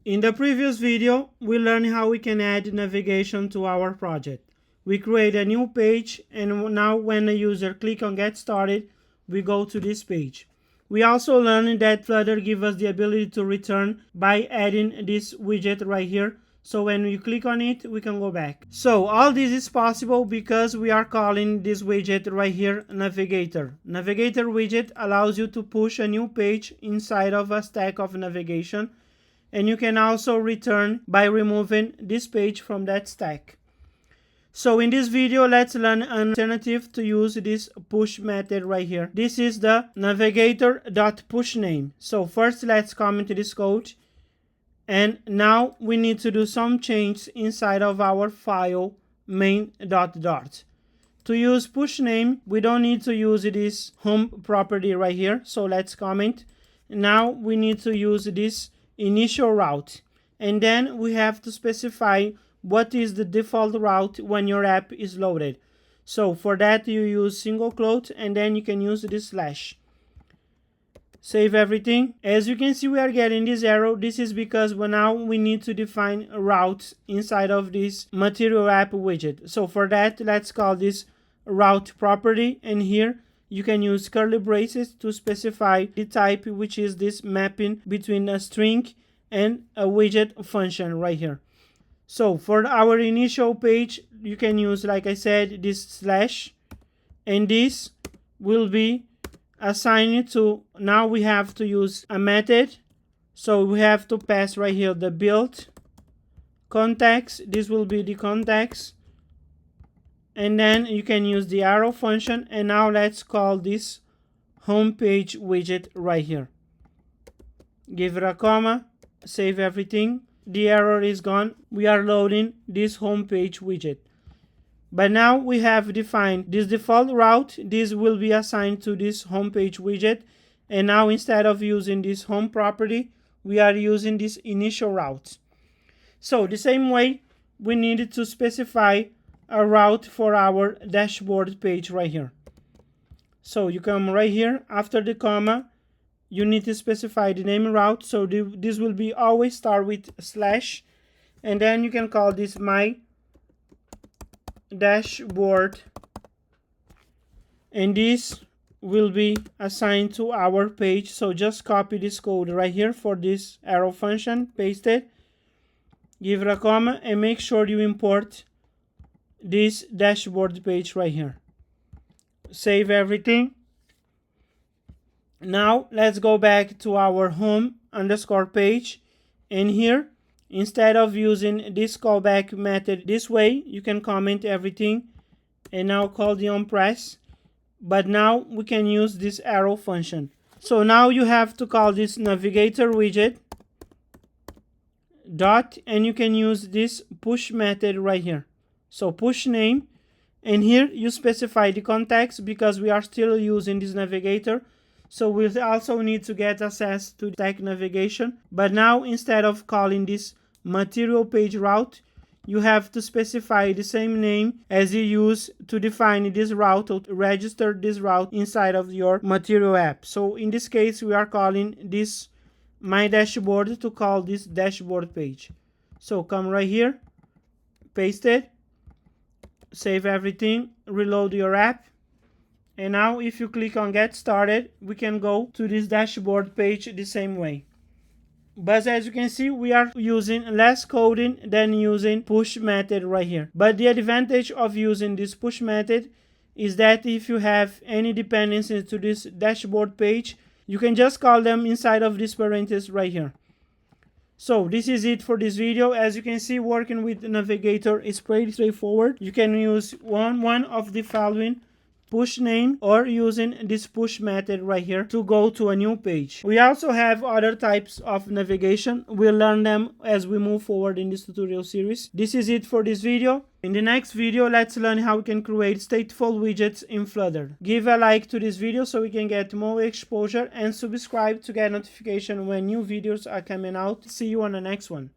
In the previous video, we learned how we can add navigation to our project. We create a new page, and now when the user click on Get Started, we go to this page. We also learned that Flutter gives us the ability to return by adding this widget right here. So when we click on it, we can go back. So all this is possible because we are calling this widget right here Navigator. Navigator widget allows you to push a new page inside of a stack of navigation. And you can also return by removing this page from that stack. So in this video, let's learn an alternative to use this push method right here. This is the Navigator.pushName. So first, let's comment this code. And now we need to do some changes inside of our file main.dart. To use pushName, we don't need to use this home property right here. So let's comment. Now we need to use this initial route, and then we have to specify what is the default route when your app is loaded. So for that, you use single quote, and then you can use this slash. Save everything. As you can see, we are getting this error. This is because now we need to define routes inside of this MaterialApp widget. So for that, let's call this route property, and here you can use curly braces to specify the type, which is this mapping between a string and a widget function right here. So for our initial page, you can use, like I said, this slash, and this will be assigned to, now we have to use a method. So we have to pass right here the build context. This will be the context. And then you can use the arrow function, and now let's call this homepage widget right here. Give it a comma, save everything. The error is gone. We are loading this homepage widget. But now we have defined this default route. This will be assigned to this homepage widget. And now instead of using this home property, we are using this initial route. So the same way, we needed to specify a route for our dashboard page right here. So you come right here after the comma, you need to specify the name route. So this will be always start with slash, and then you can call this my dashboard, and this will be assigned to our page. So just copy this code right here for this arrow function, paste it, give it a comma, and make sure you import this dashboard page right here. Save everything. Now let's go back to our home underscore page, and here, instead of using this callback method this way, you can comment everything and now call the on press, but now we can use this arrow function. So now you have to call this navigator widget dot, and you can use this push method right here. So push name, and here you specify the context because we are still using this navigator. So we also need to get access to stack navigation. But now instead of calling this material page route, you have to specify the same name as you use to define this route or to register this route inside of your Material app. So in this case, we are calling this my dashboard to call this dashboard page. So come right here, paste it, save everything, reload your app, and now if you click on Get Started, we can go to this dashboard page the same way. But as you can see, we are using less coding than using push method right here. But the advantage of using this push method is that if you have any dependencies to this dashboard page, you can just call them inside of this parenthesis right here. So this is it for this video. As you can see, working with the Navigator is pretty straightforward. You can use one of the following: push name, or using this push method right here to go to a new page. We also have other types of navigation. We'll learn them as we move forward in this tutorial series. This is it for this video. In the next video, let's learn how we can create stateful widgets in Flutter. Give a like to this video so we can get more exposure, and subscribe to get notification when new videos are coming out. See you on the next one.